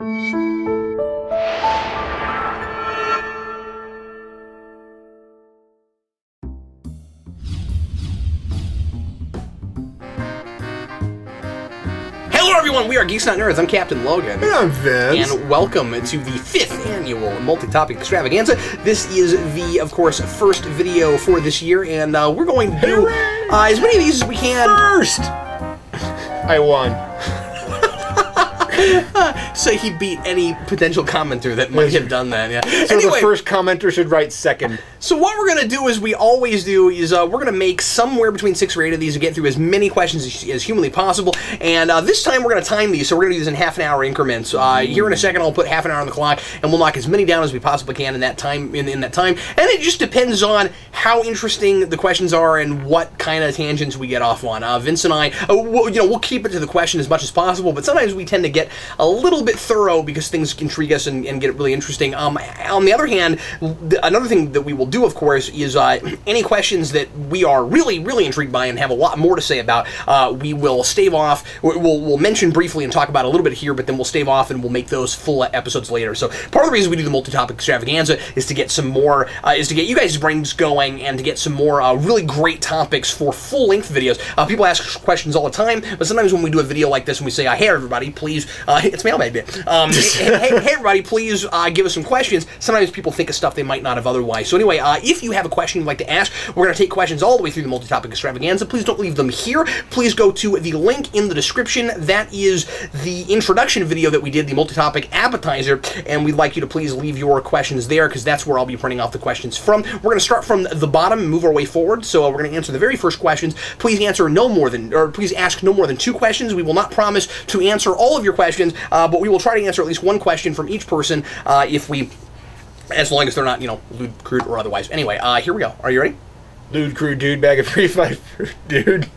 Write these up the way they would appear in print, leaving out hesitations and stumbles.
Hello everyone, we are Geeks Not Nerds. I'm Captain Logan. And I'm Vince. And welcome to the 5th annual multi-topic extravaganza. This is the, of course, first video for this year, and we're going to do as many of these as we can. First! I won. So he beat any potential commenter that might have done that, yeah. So anyway, the first commenter should write second. So what we're going to do, as we always do, is we're going to make somewhere between 6 or 8 of these and get through as many questions as humanly possible. And this time we're going to time these, so we're going to do these in half-an-hour increments. Here in a second I'll put half an hour on the clock, and we'll knock as many down as we possibly can in that time. In that time, and it just depends on how interesting the questions are and what kind of tangents we get off on. Vince and I, we'll keep it to the question as much as possible, but sometimes we tend to get a little bit thorough because things intrigue us and get really interesting. On the other hand, another thing that we will do, of course, is any questions that we are really, really intrigued by and have a lot more to say about, we will stave off. We'll mention briefly and talk about a little bit here, but then we'll stave off and we'll make those full episodes later. So part of the reason we do the multi-topic extravaganza is to get some more, is to get you guys' brains going and to get some more really great topics for full-length videos. People ask questions all the time, but sometimes when we do a video like this and we say, hey everybody, please, it's mailbag day. Hey everybody, please give us some questions. Sometimes people think of stuff they might not have otherwise. So anyway, if you have a question you'd like to ask, we're going to take questions all the way through the multi-topic extravaganza. Please don't leave them here. Please go to the link in the description. That is the introduction video that we did, the multi-topic appetizer, and we'd like you to please leave your questions there because that's where I'll be printing off the questions from. We're going to start from the bottom and move our way forward. So we're going to answer the very first questions. Please ask no more than 2 questions. We will not promise to answer all of your questions, but we will try to answer at least one question from each person as long as they're not, lewd, crude, or otherwise. Anyway, here we go. Are you ready? Lewd, crude, dude, bag of free fight, dude.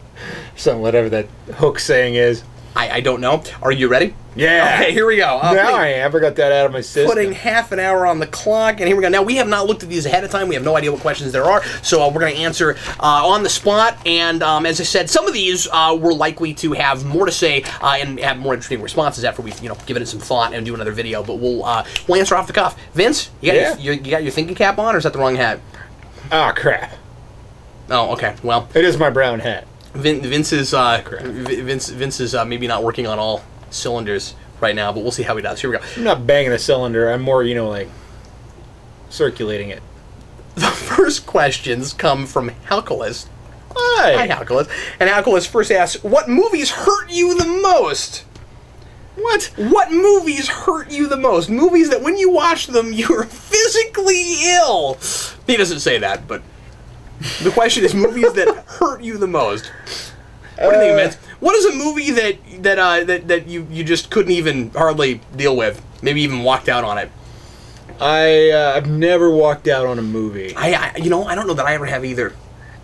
Something, whatever that hook saying is. I don't know. Are you ready? Yeah. Okay, here we go. Now I am. I got that out of my system. Putting half an hour on the clock, and here we go. Now, we have not looked at these ahead of time. We have no idea what questions there are, so we're going to answer on the spot. And as I said, some of these we're likely to have more to say and have more interesting responses after we've given it some thought and do another video. But we'll answer off the cuff. Vince, you got your thinking cap on, or is that the wrong hat? Ah, crap. Oh, okay. Well, it is my brown hat. Vince is maybe not working on all cylinders right now, but we'll see how he does. Here we go. I'm not banging a cylinder. I'm more, like, circulating it. The first questions come from Halculus. Hi, Halculus. And Halculus first asks, what movies hurt you the most? What? What movies hurt you the most? Movies that when you watch them, you're physically ill. He doesn't say that, but the question is movies that hurt you the most. What do you think, Vince? What is a movie that you just couldn't even hardly deal with? Maybe even walked out on it. I've never walked out on a movie. I don't know that I ever have either.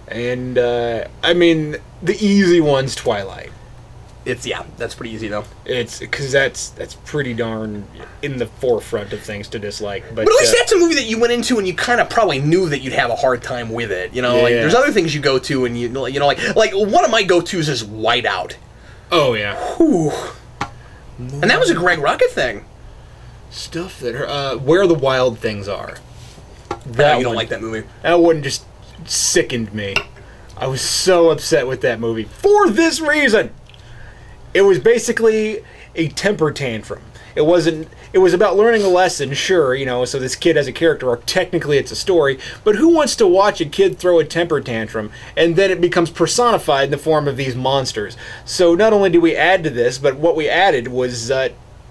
And I mean, the easy one's Twilight. That's pretty easy though. It's because that's pretty darn in the forefront of things to dislike. But at least that's a movie that you went into and you kind of probably knew that you'd have a hard time with it. Like there's other things you go to and like one of my go-tos is Whiteout. Oh yeah. Whew. And that was a Greg Rucka thing. Stuff that Where the Wild Things Are. You don't like that movie. That one just sickened me. I was so upset with that movie for this reason. It was basically a temper tantrum. It was about learning a lesson, sure, so this kid has a character arc. Technically it's a story, but who wants to watch a kid throw a temper tantrum and then it becomes personified in the form of these monsters? So not only did we add to this, but what we added was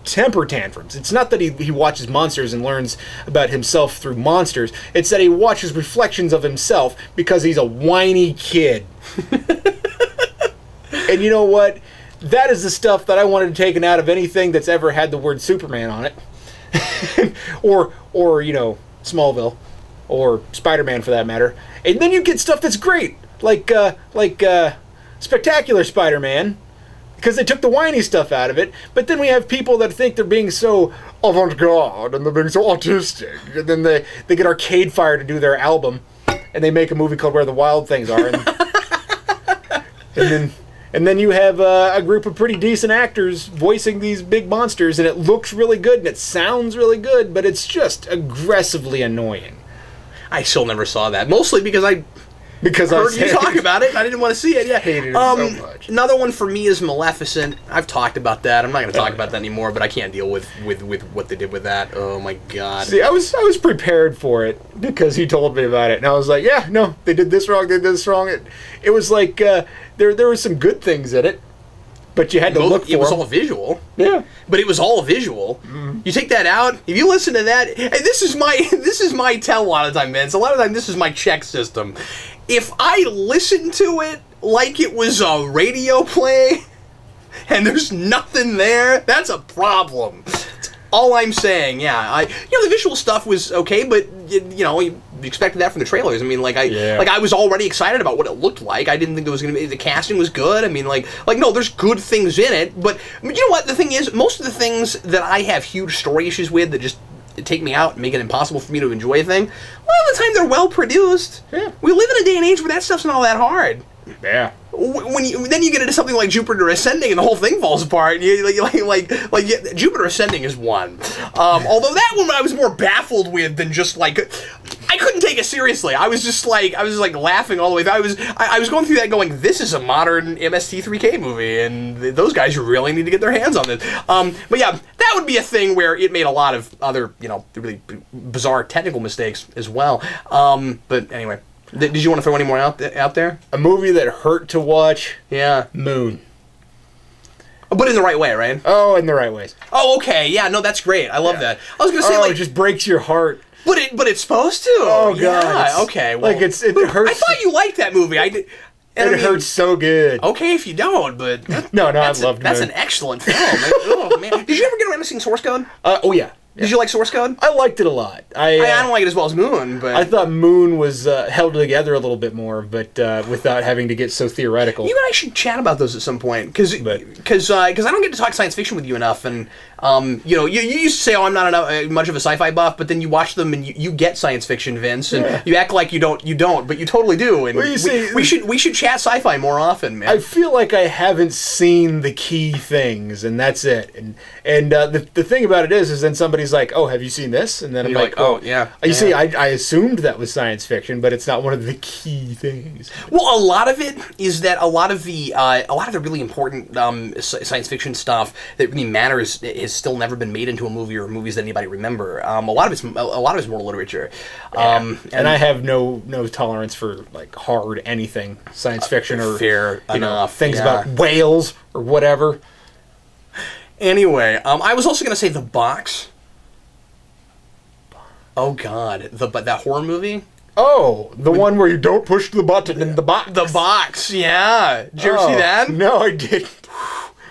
temper tantrums. It's not that he watches monsters and learns about himself through monsters. It's that he watches reflections of himself because he's a whiny kid. And you know what? That is the stuff that I wanted taken out of anything that's ever had the word Superman on it. or Smallville. Or Spider-Man for that matter. And then you get stuff that's great. Like Spectacular Spider-Man. Because they took the whiny stuff out of it. But then we have people that think they're being so avant-garde and they're being so autistic. And then they get Arcade Fire to do their album. And they make a movie called Where the Wild Things Are. And then And then you have a group of pretty decent actors voicing these big monsters, and it looks really good and it sounds really good, but it's just aggressively annoying. I still never saw that, mostly because I heard you talk about it and I didn't want to see it. Yeah, hated it so much. Another one for me is Maleficent. I've talked about that. I'm not going to talk about that anymore, but I can't deal with what they did with that. Oh my god. See, I was prepared for it because he told me about it, and I was like, yeah, no, they did this wrong, they did this wrong. It was like there were some good things in it, but you had to look for it. Was them. all visual. Yeah, but it was all visual. You take that out. If you listen to that, hey, this is my tell a lot of time, man. A lot of time, this is my check system. If I listen to it like it was a radio play, and there's nothing there, that's a problem. That's all I'm saying. Yeah, the visual stuff was okay, but you expected that from the trailers. I mean, I was already excited about what it looked like. I didn't think there was going to be, the casting was good. I mean, no, there's good things in it, but I mean, you know what? The thing is, most of the things that I have huge story issues with that just take me out and make it impossible for me to enjoy a thing, a lot of the time they're well produced. Yeah. We live in a day and age where that stuff's not all that hard. Yeah. Then you get into something like Jupiter Ascending and the whole thing falls apart. Jupiter Ascending is one. Although that one I was more baffled with than just I couldn't take it seriously. I was just laughing all the way through. I was going through that going, this is a modern MST3K movie, and those guys really need to get their hands on this. But yeah, that would be a thing where it made a lot of other, really bizarre technical mistakes as well. But anyway. Did you want to throw any more out there? A movie that hurt to watch? Yeah. Moon. But in the right way, right? Oh, in the right ways. Oh, okay. Yeah, no, that's great. I love that. I was going to say, it just breaks your heart. But it's supposed to. Oh, God. Yeah, okay. Well, it hurts. I thought you liked that movie. It hurts so good. Okay, if you don't, but... No, I loved Moon. That's an excellent film. Oh, man. Did you ever get around to seeing Source Code? Oh, yeah. Did you like Source Code? I liked it a lot. I don't like it as well as Moon, but... I thought Moon was held together a little bit more, but without having to get so theoretical. You and I should chat about those at some point, because I don't get to talk science fiction with you enough, and you used to say, oh, I'm not much of a sci-fi buff, but then you watch them and you get science fiction, Vince, and you act like you don't, but you totally do, and we should chat sci-fi more often, man. I feel like I haven't seen the key things, and that's it, and the thing about it is then somebody's like, oh, have you seen this? And then I'm like, oh, yeah. You see, I assumed that was science fiction, but it's not one of the key things. Well, a lot of it is that a lot of the really important science fiction stuff that really matters has still never been made into a movie or movies that anybody remember. A lot of it's more literature. And I have no tolerance for hard anything science fiction or fair enough things about whales or whatever. Anyway, I was also going to say The Box. Oh God, that horror movie. Oh, the one where you don't push the button in the box. The Box, yeah. Did you ever see that? No, I didn't.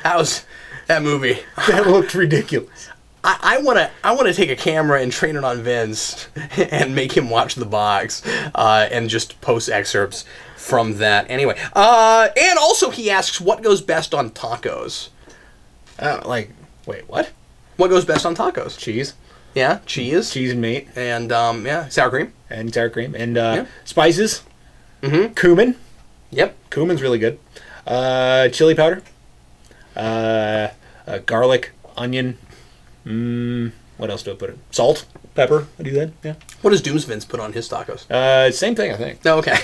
That movie. That looked ridiculous. I want to take a camera and train it on Vince and make him watch The Box and just post excerpts from that. Anyway, and also he asks, what goes best on tacos? Wait, what? What goes best on tacos? Cheese. Yeah, cheese. Cheese and meat. And, sour cream. And spices. Mm-hmm. Cumin. Yep. Cumin's really good. Chili powder. Garlic, onion. What else do I put in? Salt, pepper. I do that. Yeah. What does Dooms Vince put on his tacos? Same thing, I think. Oh, okay.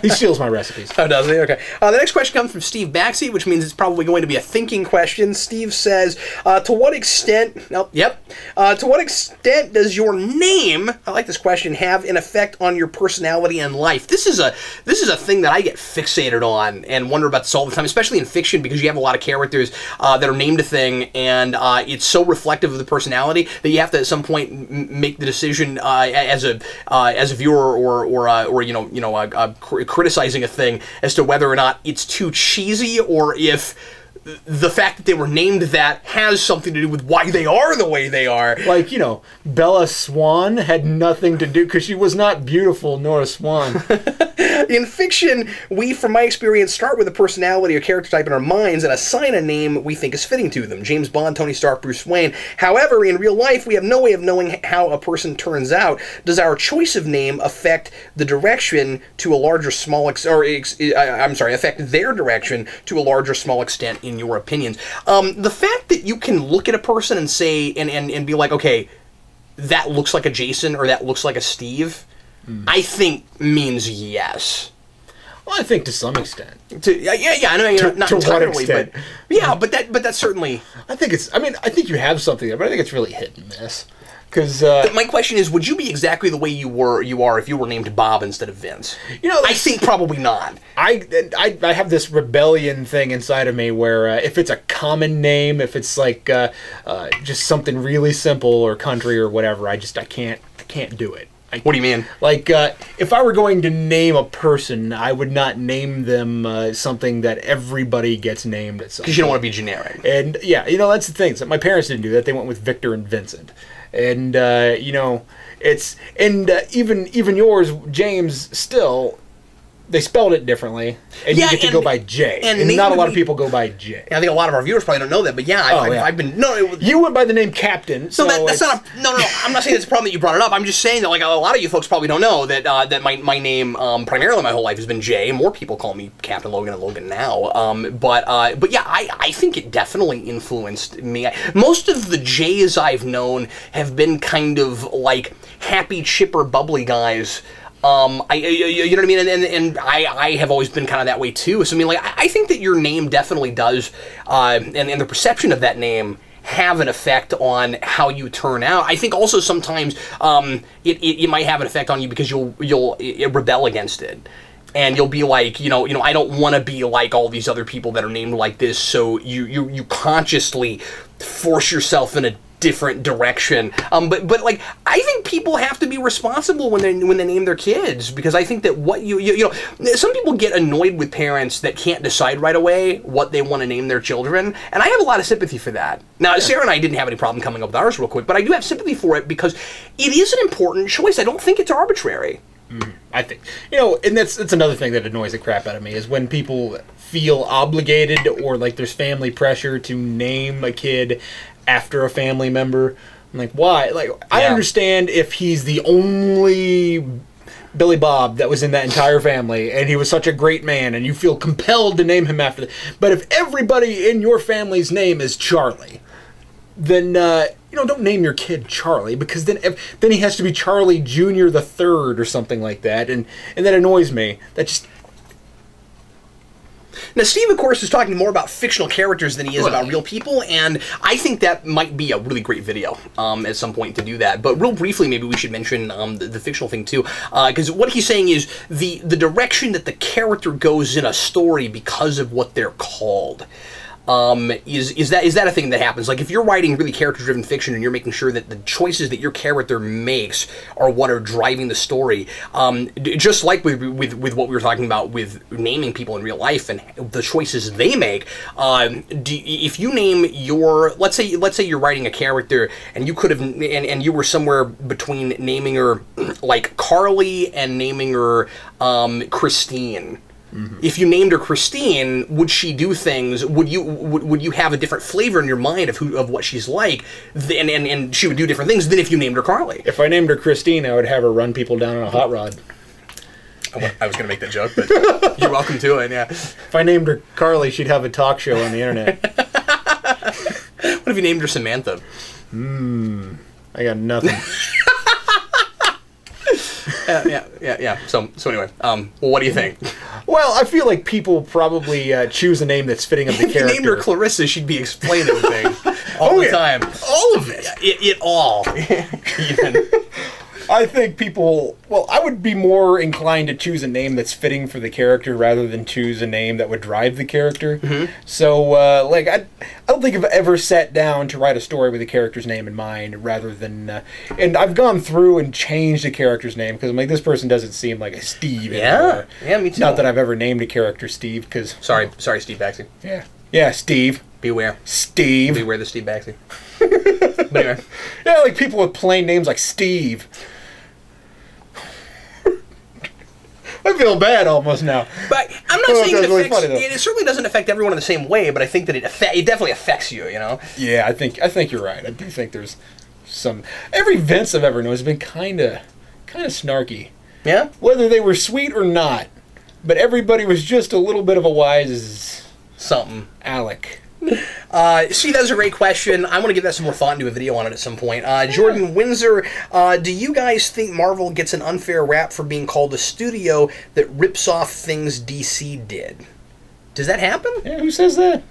He steals my recipes. Oh, does he? Okay. The next question comes from Steve Baxey, which means it's probably going to be a thinking question. Steve says, to what extent... Oh, yep. To what extent does your name, I like this question, have an effect on your personality and life? This is a thing that I get fixated on and wonder about this all the time, especially in fiction, because you have a lot of characters that are named a thing, and it's so reflective of the personality that you have to at some point make the decision as a viewer or criticizing a thing as to whether or not it's too cheesy or if the fact that they were named that has something to do with why they are the way they are. Bella Swan had nothing to do, because she was not beautiful nor a swan. In fiction, we, from my experience, start with a personality or character type in our minds and assign a name we think is fitting to them. James Bond, Tony Stark, Bruce Wayne. However, in real life, we have no way of knowing how a person turns out. Does our choice of name affect the direction to a larger, small, affect their direction to a larger, small extent, in your opinions? The fact that you can look at a person and say, and be like, okay, that looks like a Jason or that looks like a Steve, I think means yes. Well, I think to some extent. I know not entirely, but yeah, but that's certainly. I think it's. I mean, I think you have something there, but I think it's really hit and miss. Because my question is, would you be exactly the way you are if you were named Bob instead of Vince? You know, I think probably not. I have this rebellion thing inside of me where if it's a common name, if it's like just something really simple or country or whatever, I can't do it. What do you mean? Like, if I were going to name a person, I would not name them something that everybody gets named at something. Because you don't want to be generic. And yeah, that's the thing. So my parents didn't do that. They went with Victor and Vincent. And it's even yours, James. Still, they spelled it differently, and you get to go by J. And not a lot of people go by J. I think a lot of our viewers probably don't know that, but yeah, I've been you went by the name Captain. So that's not no. I'm not saying it's a problem that you brought it up. I'm just saying that like a lot of you folks probably don't know that that my name primarily my whole life has been J. More people call me Captain Logan and Logan now. But yeah, I think it definitely influenced me. Most of the J's I've known have been kind of like happy, chipper, bubbly guys. You know what I mean? And I have always been kind of that way too. So I mean, like, I think that your name definitely does, and the perception of that name have an effect on how you turn out. I think also sometimes it might have an effect on you because you'll rebel against it. And you'll be like, I don't want to be like all these other people that are named like this. So you consciously force yourself in a different direction. But like, I think people have to be responsible when they name their kids, because I think that what some people get annoyed with parents that can't decide right away what they want to name their children, and I have a lot of sympathy for that. Now, Sarah and I didn't have any problem coming up with ours real quick, but I do have sympathy for it because it is an important choice. I don't think it's arbitrary. I think, and that's another thing that annoys the crap out of me is when people feel obligated or like there's family pressure to name a kid after a family member. I'm like, why? Like, I understand if he's the only Billy Bob that was in that entire family and he was such a great man and you feel compelled to name him after that. But if everybody in your family's name is Charlie, then don't name your kid Charlie, because then he has to be Charlie Jr. the Third or something like that, and that annoys me. That just. Now, Steve, of course, is talking more about fictional characters than he is about real people, and I think that might be a really great video at some point to do that. But real briefly, maybe we should mention the fictional thing too, because what he's saying is the direction that the character goes in a story because of what they're called. Is that a thing that happens? Like, if you're writing really character-driven fiction and you're making sure that the choices that your character makes are what are driving the story, just like with what we were talking about with naming people in real life and the choices they make, if you name your, let's say you're writing a character and you could have, and you were somewhere between naming her like Carly and naming her Christine. Mm-hmm. If you named her Christine, would she do things? Would you have a different flavor in your mind of what she's like, and she would do different things than if you named her Carly? If I named her Christine, I would have her run people down on a hot rod. I was going to make that joke, but you're welcome to it. Yeah. If I named her Carly, she'd have a talk show on the internet. What if you named her Samantha? I got nothing. Yeah. So anyway, well, what do you think? Well, I feel like people probably choose a name that's fitting of the character. If you named her Clarissa, she'd be explaining things all the time. All of it. It all. Even. I think people, I would be more inclined to choose a name that's fitting for the character rather than choose a name that would drive the character. Mm-hmm. So, I don't think I've ever sat down to write a story with a character's name in mind rather than, and I've gone through and changed a character's name because I'm like, this person doesn't seem like a Steve anymore. Yeah, me too. Not that I've ever named a character Steve, because... Sorry, Steve Baxi. Yeah, Steve. Beware. Steve. Beware the Steve Baxi. But anyway. Yeah, like people with plain names like Steve. I feel bad almost now. But I'm not saying really it affects. funny, It certainly doesn't affect everyone in the same way. But I think that it definitely affects you. You know. Yeah, I think you're right. I do think there's some. Every Vince I've ever known has been kind of snarky. Yeah. Whether they were sweet or not, but everybody was just a little bit of a wise something. Alec. See, that's a great question. I want to give that some more thought and do a video on it at some point. Jordan Windsor, do you guys think Marvel gets an unfair rap for being called a studio that rips off things DC did? Does that happen? Yeah, who says that?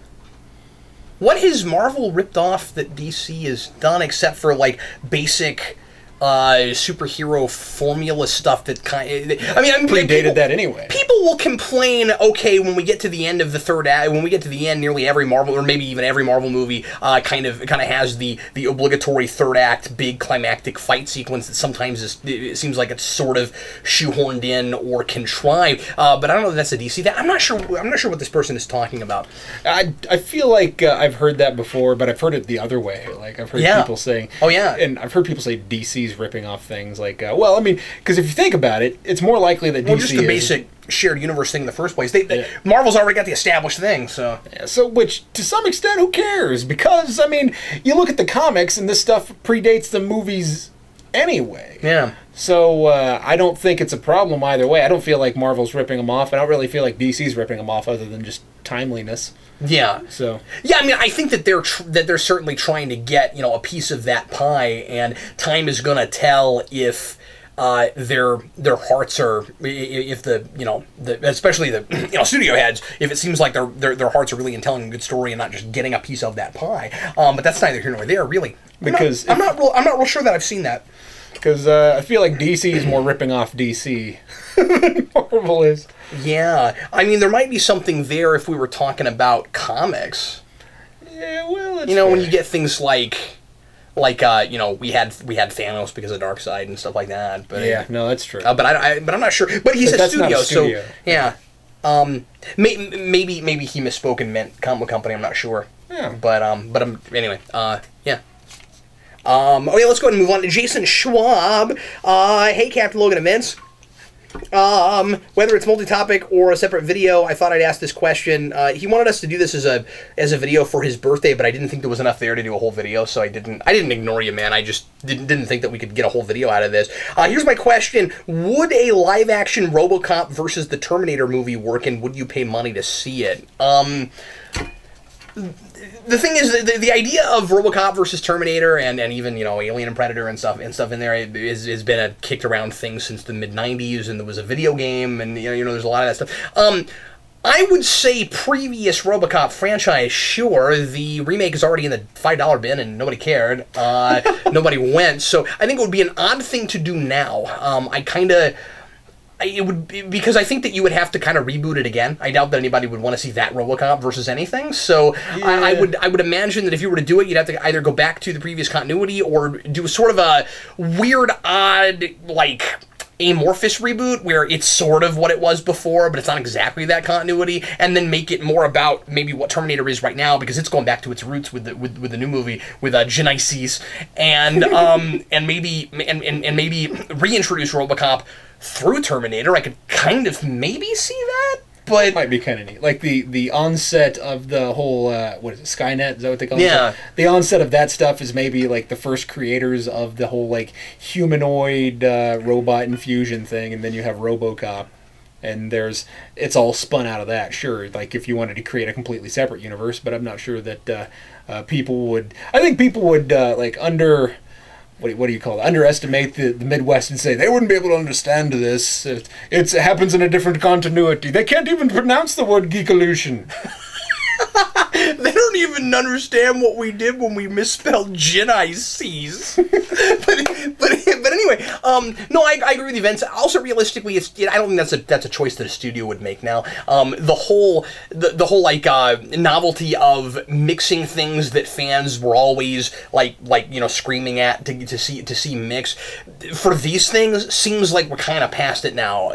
What has Marvel ripped off that DC has done except for, like, basic superhero formula stuff that kind of, I mean predated that anyway. People will complain, okay, when we get to the end of the third act, when we get to the end, nearly every Marvel, or maybe even every Marvel movie, kind of has the obligatory third act big climactic fight sequence that sometimes it seems like it's sort of shoehorned in or contrived. But I don't know if that's a DC thing. I'm not sure what this person is talking about. I feel like I've heard that before, but I've heard it the other way. Like I've heard people saying, oh yeah, and I've heard people say DC's ripping off things like, well, I mean, because if you think about it, it's more likely that DC just the basic shared universe thing in the first place. Marvel's already got the established thing, so. Yeah, so, which, to some extent, who cares? Because, I mean, you look at the comics, and this stuff predates the movies anyway. Yeah. So, I don't think it's a problem either way. I don't feel like Marvel's ripping them off. I don't really feel like DC's ripping them off other than just timeliness. Yeah. So. Yeah, I mean, I think that they're certainly trying to get, you know, a piece of that pie, and time is going to tell if their hearts are, if the, you know, especially the, you know, studio heads, if it seems like their hearts are really in telling a good story and not just getting a piece of that pie. But that's neither here nor there, really. Because I'm not real sure that I've seen that. Because I feel like DC is more ripping off DC than Marvel is. Yeah, I mean, there might be something there if we were talking about comics. Yeah, well, it's you know, fair. when you get things like you know, we had Thanos because of Darkseid and stuff like that. But yeah, no, that's true. But I'm not sure. But he's a studio, so yeah. Maybe he misspoke and meant comic company. I'm not sure. Yeah. But anyway. Yeah. Okay, let's go ahead and move on to Jason Schwab. Hey, Captain Logan and Vince. Whether it's multi-topic or a separate video, I thought I'd ask this question. He wanted us to do this as a video for his birthday, but I didn't think there was enough there to do a whole video, so I didn't ignore you, man. I just didn't think that we could get a whole video out of this. Here's my question. Would a live-action RoboCop versus the Terminator movie work, and would you pay money to see it? The thing is, the idea of RoboCop versus Terminator and even, you know, Alien and Predator and stuff in there has been a kicked around thing since the mid-90s, and there was a video game, and you know there's a lot of that stuff. I would say previous RoboCop franchise, sure. The remake is already in the $5 bin, and nobody cared. Nobody went. So I think it would be an odd thing to do now. It would be, because I think that you would have to kind of reboot it again. I doubt that anybody would want to see that RoboCop versus anything. So yeah. I would imagine that if you were to do it, you'd have to either go back to the previous continuity or do sort of a weird, odd, like, amorphous reboot where it's sort of what it was before, but it's not exactly that continuity, and then make it more about maybe what Terminator is right now, because it's going back to its roots with the new movie with Genesis, and maybe reintroduce RoboCop through Terminator. I could kind of maybe see that, but it might be kind of neat. Like the onset of the whole what is it, Skynet? Is that what they call it? Yeah. The onset of that stuff is maybe like the first creators of the whole like humanoid robot infusion thing, and then you have RoboCop, and it's all spun out of that. Sure, like if you wanted to create a completely separate universe, but I'm not sure that people would. I think people would like what do you call it? Underestimate the Midwest and say they wouldn't be able to understand this. It happens in a different continuity. They can't even pronounce the word Geekvolution. They don't even understand what we did when we misspelled Genesis. but anyway, no, I agree with you, Vince. Also, realistically, I don't think that's a choice that a studio would make now. The whole like novelty of mixing things that fans were always like you know screaming at to see mix for these things seems like we're kind of past it now.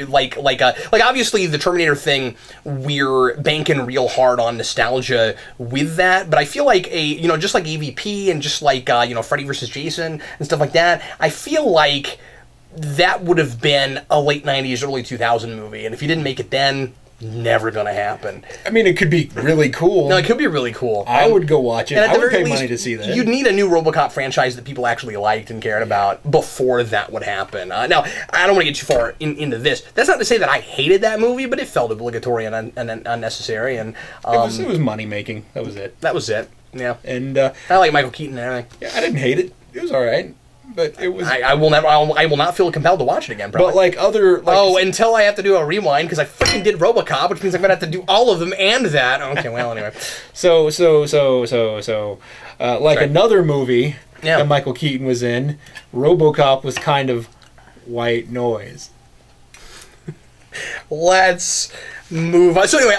Like obviously the Terminator thing, we're banking real hard on nostalgia with that, but I feel like just like AVP and just like Freddy vs. Jason and stuff like that, I feel like that would have been a late 90s, early 2000 movie. And if you didn't make it then, never gonna happen. I mean, it could be really cool. No, it could be really cool. I would go watch it. And at I the would very pay least, money to see that. You'd need a new RoboCop franchise that people actually liked and cared about before that would happen. Now, I don't want to get too far into this. That's not to say that I hated that movie, but it felt obligatory and unnecessary. And it was money making. That was it. That was it. Yeah. And I like Michael Keaton and everything. yeah, I didn't hate it. It was all right. But it was. I will never. I will not feel compelled to watch it again. Probably. But like other. Like, oh, until I have to do a rewind because I freaking did RoboCop, which means I'm gonna have to do all of them and that. Okay, well, anyway. Like another movie Yeah. that Michael Keaton was in, RoboCop was kind of white noise. Let's move on. So anyway,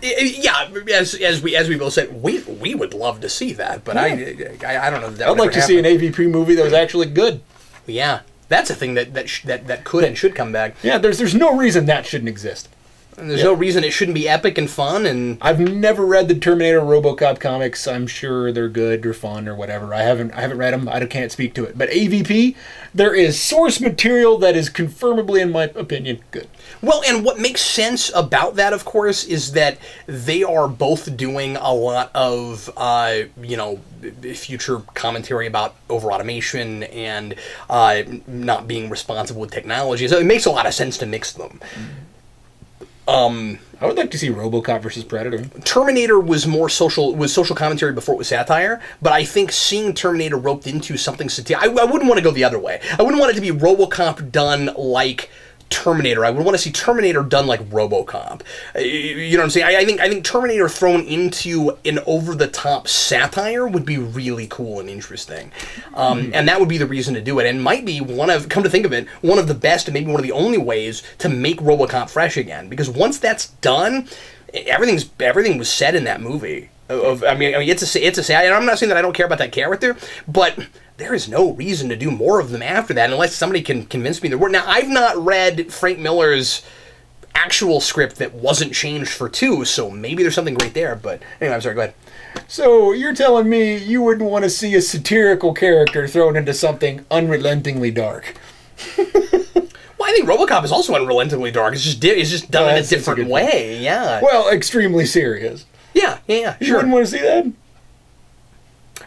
yeah, as we both said, we would love to see that, but I don't know if that I'd like to see an AVP movie that was actually good. Yeah, that's a thing that could and should come back. Yeah, there's no reason that shouldn't exist. And there's no reason it shouldn't be epic and fun. And I've never read the Terminator RoboCop comics. I'm sure they're good or fun or whatever. I haven't read them. I can't speak to it. But AVP, there is source material that is confirmably, in my opinion, good. well, and what makes sense about that, of course, is that they are both doing a lot of future commentary about over automation and not being responsible with technology. So it makes a lot of sense to mix them. I would like to see RoboCop versus Predator. Terminator was more social commentary before it was satire, but I think seeing Terminator roped into something satirical, I wouldn't want to go the other way. I wouldn't want it to be RoboCop done like Terminator. I would want to see Terminator done like RoboCop. You know what I'm saying? I think Terminator thrown into an over-the-top satire would be really cool and interesting, and that would be the reason to do it. And might be come to think of it, one of the best and maybe one of the only ways to make RoboCop fresh again. Because once that's done, everything was said in that movie. I mean, it's a sad. And I'm not saying that I don't care about that character, but there is no reason to do more of them after that unless somebody can convince me there were. Now, I've not read Frank Miller's actual script that wasn't changed for 2, so maybe there's something great there. But anyway, I'm sorry. Go ahead. So you're telling me you wouldn't want to see a satirical character thrown into something unrelentingly dark? Well, I think RoboCop is also unrelentingly dark. It's just done in a different way. Yeah. Well, extremely serious. Yeah. You Sure. wouldn't want to see that?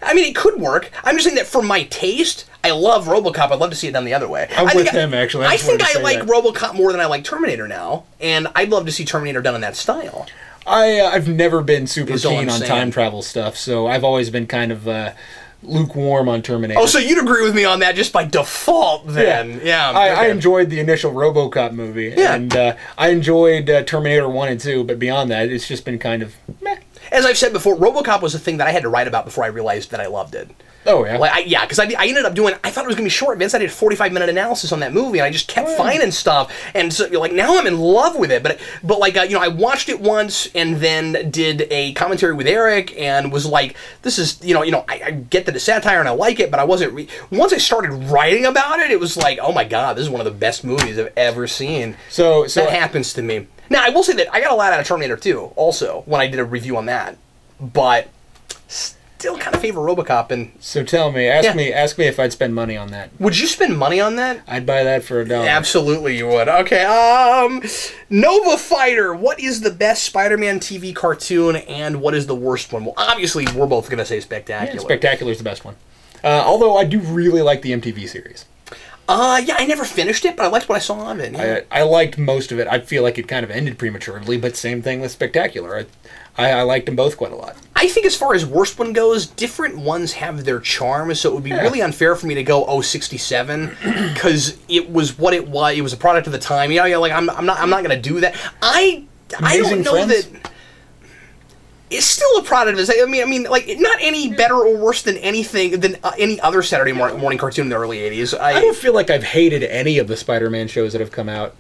I mean, it could work. I'm just saying that for my taste, I love RoboCop. I'd love to see it done the other way. I'm with him, actually. I think I like RoboCop more than I like Terminator now, and I'd love to see Terminator done in that style. I've never been super Is all keen I'm on saying. time travel stuff, so I've always been kind of lukewarm on Terminator. Oh, so you'd agree with me on that just by default, then? Yeah. I okay. enjoyed the initial RoboCop movie, Yeah. and I enjoyed Terminator 1 and 2, but beyond that, it's just been kind of meh. As I've said before, RoboCop was a thing that I had to write about before I realized that I loved it. Oh, yeah. Like, because I ended up doing, I thought it was going to be short, Vince. I did a 45-minute analysis on that movie, and I just kept finding stuff. And so, like, now I'm in love with it. But like, I watched it once and then did a commentary with Eric and was like, this is, I get that it's satire and I like it, but I wasn't, once I started writing about it, it was like, oh my God, this is one of the best movies I've ever seen. So that happens to me. Now, I will say that I got a lot out of Terminator 2, also, when I did a review on that. But still kind of favor RoboCop. And so tell me, ask me if I'd spend money on that. would you spend money on that? I'd buy that for $1. Absolutely, you would. Okay. Nova Fighter. What is the best Spider-Man TV cartoon, and what is the worst one? Well, obviously, we're both going to say Spectacular. Yeah, Spectacular is the best one. Although I do really like the MTV series. Yeah, I never finished it, but I liked what I saw of it. Yeah. I liked most of it. I feel like it kind of ended prematurely, but same thing with Spectacular. I liked them both quite a lot. I think as far as worst one goes, different ones have their charm, so it would be really unfair for me to go 67 because it was what it was. It was a product of the time. Like I'm not going to do that. I don't know Friends? that it's still a product of the. I mean, like not any better or worse than any other Saturday morning cartoon in the early '80s. I don't feel like I've hated any of the Spider-Man shows that have come out.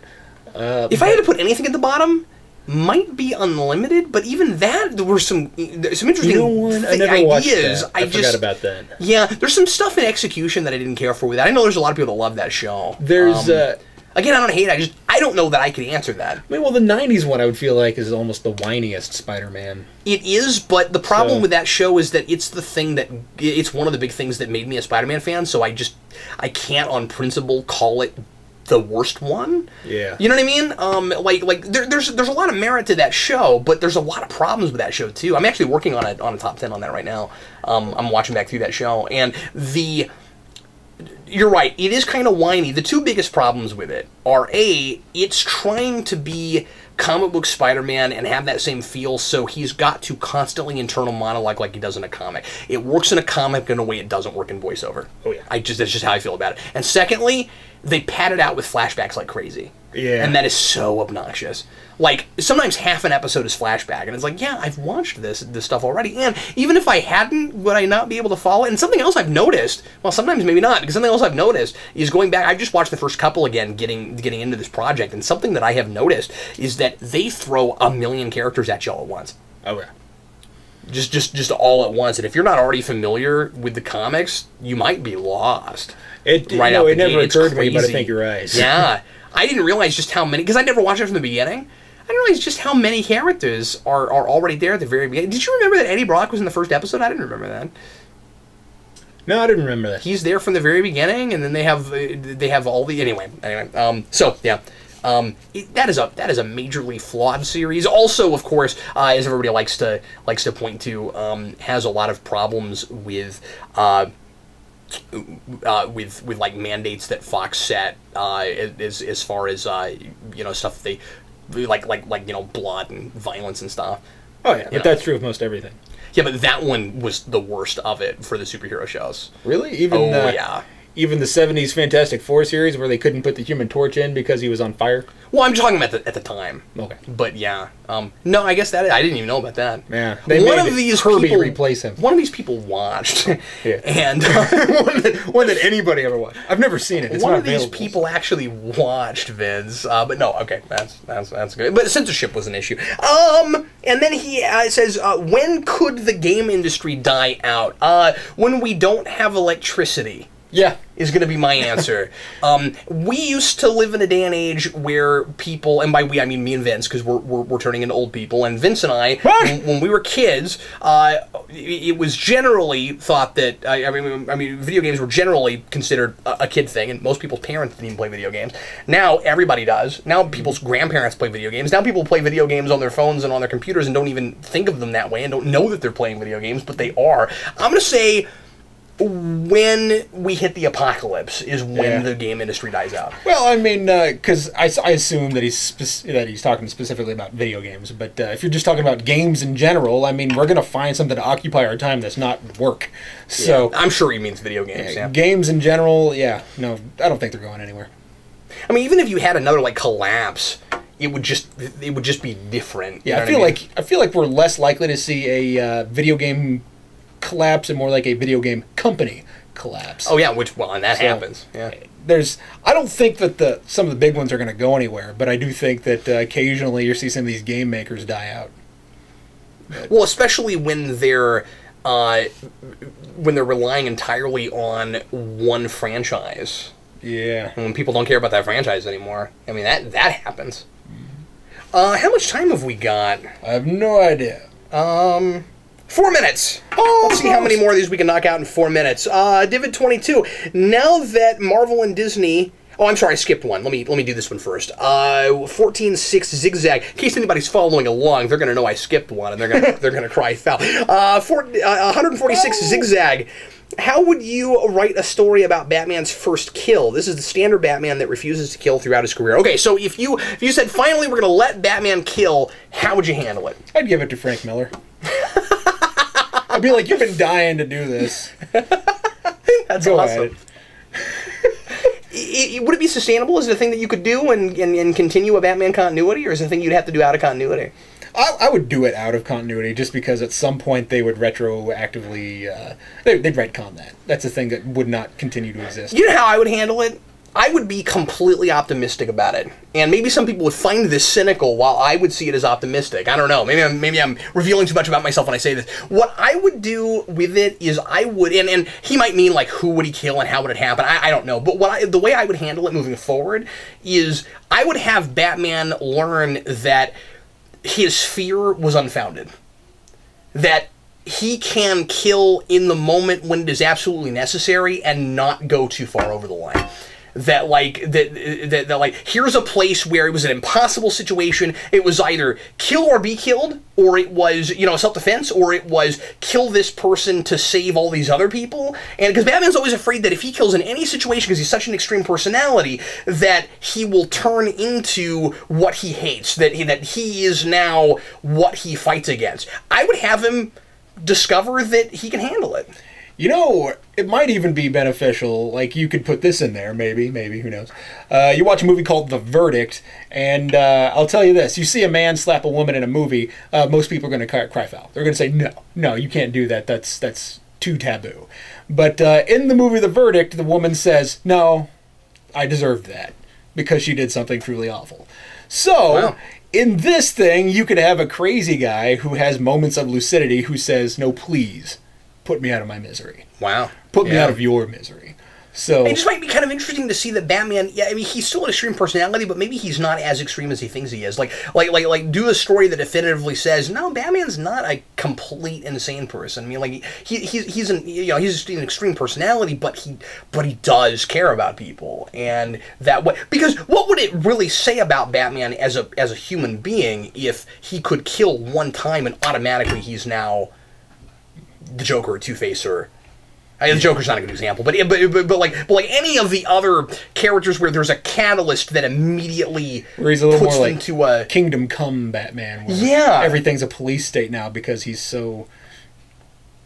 If I had to put anything at the bottom, might be Unlimited, but even that there were some interesting I never watched ideas. that. I forgot about that. Yeah, there's some stuff in execution that I didn't care for with that. I know there's a lot of people that love that show. There's again, I don't hate it. I don't know that I could answer that. I mean, well, the '90s one I would feel like is almost the whiniest Spider-Man. It is, but the problem with that show is that it's one of the big things that made me a Spider-Man fan. So I can't, on principle, call it the worst one. Yeah. You know what I mean? There's a lot of merit to that show, but there's a lot of problems with that show too. I'm actually working on a top 10 on that right now. I'm watching back through that show, and you're right, it is kind of whiny. The two biggest problems with it are, A, it's trying to be comic book Spider-Man and have that same feel, so he's got to constantly internal monologue like he does in a comic. It works in a comic in a way it doesn't work in voiceover. Oh yeah. That's just how I feel about it. And secondly, they pad it out with flashbacks like crazy. Yeah. And that is so obnoxious. Like, sometimes half an episode is flashback, and it's like, yeah, I've watched this stuff already, and even if I hadn't, would I not be able to follow it? And something else I've noticed, well, sometimes maybe not, because something else I've noticed is going back, I've just watched the first couple again, getting into this project, and something that I have noticed is that they throw a million characters at you all at once. Oh, yeah. Just all at once, and if you're not already familiar with the comics, you might be lost. It never occurred to me, but I think you're right. Yeah. I didn't realize just how many, because I never watched it from the beginning. I didn't realize just how many characters are already there at the very beginning. Did you remember that Eddie Brock was in the first episode? I didn't remember that. No, I didn't remember that. He's there from the very beginning, and then they have all the anyway. So yeah, that is a majorly flawed series. Also, of course, as everybody likes to point to, has a lot of problems with like mandates that Fox set as far as stuff they like blood and violence and stuff. Oh yeah, but that's true of most everything. Yeah, but that one was the worst of it for the superhero shows. Really? Even the 70s Fantastic Four series where they couldn't put the Human Torch in because he was on fire? Well, I'm talking about at the time. Okay. But yeah. No, I guess I didn't even know about that. Yeah. One of these people replace him. One of these people watched. Yeah. And one that anybody ever watched. I've never seen it. It's one not of these available. people actually watched Vince. But no, okay. That's good. But censorship was an issue. And then he says, when could the game industry die out? When we don't have electricity. Yeah. Is going to be my answer. We used to live in a day and age where people, and by we I mean me and Vince, because we're turning into old people, and Vince and I, when we were kids, it was generally thought that, I mean, video games were generally considered a kid thing, and most people's parents didn't even play video games. Now everybody does. Now people's grandparents play video games. Now people play video games on their phones and on their computers and don't even think of them that way and don't know that they're playing video games, but they are. I'm going to say when we hit the apocalypse is when the game industry dies out. Well, I mean, because I assume that he's talking specifically about video games, but if you're just talking about games in general, I mean, we're going to find something to occupy our time that's not work. So I'm sure he means video games. Yeah. Games in general, no, I don't think they're going anywhere. I mean, even if you had another collapse, it would just be different. Yeah, I feel like we're less likely to see a video game collapse and more like a video game company collapse. Oh yeah, and that happens. Yeah. I don't think that some of the big ones are going to go anywhere, but I do think that occasionally you see some of these game makers die out. Well, especially when they're relying entirely on one franchise. Yeah. And when people don't care about that franchise anymore. I mean, that happens. How much time have we got? I have no idea. 4 minutes. Let's see how many more of these we can knock out in 4 minutes. Divid 22. Now that Marvel and Disney... Oh, I'm sorry, I skipped one. Let me do this one first. 14.6 Zigzag. In case anybody's following along, they're gonna know I skipped one, and they're gonna cry foul. 146 Zigzag. How would you write a story about Batman's first kill? This is the standard Batman that refuses to kill throughout his career. Okay, so if you said finally we're gonna let Batman kill, how would you handle it? I'd give it to Frank Miller. I'd be like, you've been dying to do this. That's Go awesome. ahead. Would it be sustainable? Is it a thing that you could do and continue a Batman continuity, or is it a thing you'd have to do out of continuity? I would do it out of continuity, just because at some point they would retroactively... they'd retcon that. That's a thing that would not continue to exist. You know how I would handle it? I would be completely optimistic about it. And maybe some people would find this cynical, while I would see it as optimistic. I don't know. Maybe I'm revealing too much about myself when I say this. What I would do with it is I would, and he might mean who would he kill and how would it happen? I don't know. But the way I would handle it moving forward is I would have Batman learn that his fear was unfounded. That he can kill in the moment when it is absolutely necessary and not go too far over the line. that like here's a place where it was an impossible situation. It was either kill or be killed, or it was, you know, self-defense, or it was kill this person to save all these other people. And because Batman's always afraid that if he kills in any situation, because he's such an extreme personality, that he will turn into what he hates, that he is now what he fights against. I would have him discover that he can handle it. You know, it might even be beneficial, like you could put this in there, maybe, who knows. You watch a movie called The Verdict, and I'll tell you this, you see a man slap a woman in a movie, most people are going to cry foul. They're going to say, no, you can't do that, that's too taboo. But in the movie The Verdict, the woman says, no, I deserved that, because she did something truly awful. So, wow. In this thing, you could have a crazy guy who has moments of lucidity who says, no, please. Put me out of my misery. Wow. Put me out of your misery. So it just might be kind of interesting to see that Batman, yeah, I mean, he's still an extreme personality, but maybe he's not as extreme as he thinks he is. Like do a story that definitively says, no, Batman's not a complete insane person. I mean, like he's an extreme personality, but he does care about people, and that way, because what would it really say about Batman as a human being if he could kill one time and automatically he's now the Joker or Two-Face, or the Joker's not a good example, but like any of the other characters where there's a catalyst that immediately where he's a little puts more them like to a Kingdom Come Batman, where yeah, everything's a police state now because he's so,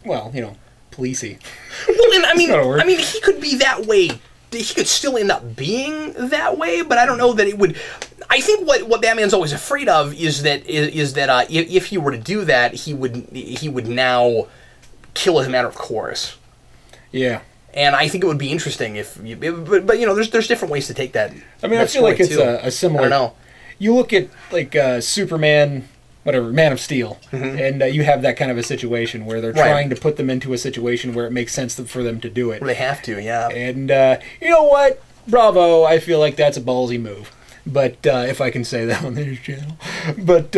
well, you know, policey. Well, and I mean, he could be that way. He could still end up being that way, but I don't know that it would. I think what Batman's always afraid of is that if he were to do that, he would now kill as a matter of course. Yeah. And I think it would be interesting if, but you know, there's different ways to take that. I mean, I feel like it's a similar. I don't know. You look at like Superman, whatever, Man of Steel, and you have that kind of a situation where they're trying to put them into a situation where it makes sense for them to do it. They have to, yeah. And you know what? Bravo! I feel like that's a ballsy move. But if I can say that on this channel. But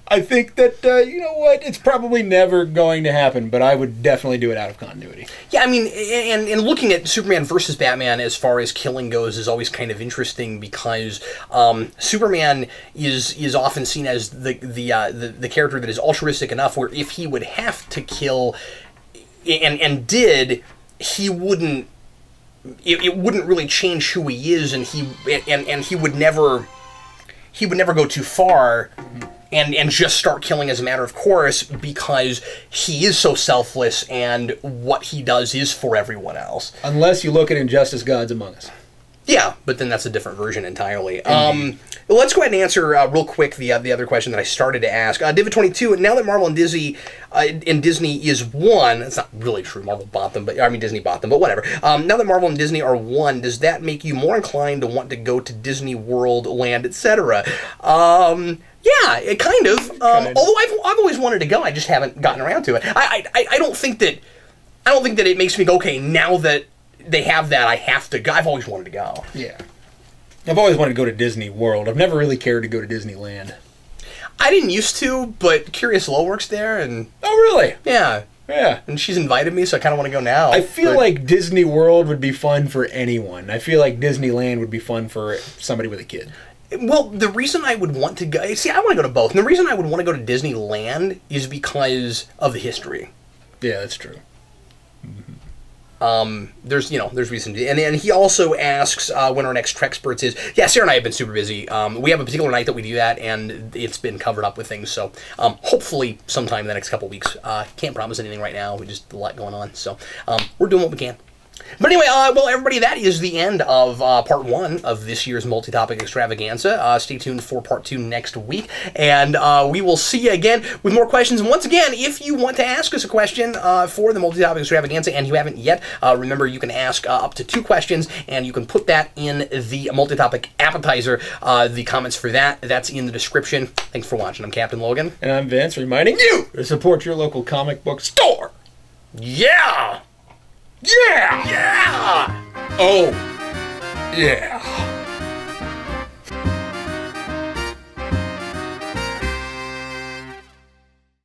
I think that, you know what, it's probably never going to happen, but I would definitely do it out of continuity. Yeah, I mean, and looking at Superman versus Batman as far as killing goes is always kind of interesting, because Superman is often seen as the character that is altruistic enough where if he would have to kill, and did, he wouldn't. It wouldn't really change who he is, and he would never go too far, and just start killing as a matter of course, because he is so selfless, and what he does is for everyone else. Unless you look at Injustice: Gods Among Us. Yeah, but then that's a different version entirely. Let's go ahead and answer real quick the other question that I started to ask. Divid22, now that Marvel and Disney is one, it's not really true, Marvel bought them, but I mean Disney bought them, but whatever. Now that Marvel and Disney are one, does that make you more inclined to want to go to Disney World, Land, etc.? Yeah, it kind of. Although I've always wanted to go, I just haven't gotten around to it. I don't think that it makes me go, okay, now that they have that, I have to go. I've always wanted to go. Yeah. I've always wanted to go to Disney World. I've never really cared to go to Disneyland. I didn't used to, but Curious Low works there, and... Oh, really? Yeah. Yeah. And she's invited me, so I kind of want to go now. I feel like Disney World would be fun for anyone. I feel like Disneyland would be fun for somebody with a kid. Well, the reason I would want to go... See, I want to go to both. And the reason I would want to go to Disneyland is because of the history. Yeah, that's true. There's reason to, and he also asks when our next Trexperts is. Yeah, Sarah and I have been super busy. We have a particular night that we do that, and it's been covered up with things. So hopefully sometime in the next couple weeks. Can't promise anything right now. We just a lot going on. So we're doing what we can. But anyway, well, everybody, that is the end of part one of this year's multi-topic extravaganza. Stay tuned for part two next week, and we will see you again with more questions. And once again, if you want to ask us a question for the multi-topic extravaganza, and you haven't yet, remember you can ask up to 2 questions, and you can put that in the multi-topic appetizer. The comments for that's in the description. Thanks for watching. I'm Captain Logan. And I'm Vince, reminding you to support your local comic book store. Yeah! Yeah! Yeah! Oh, yeah.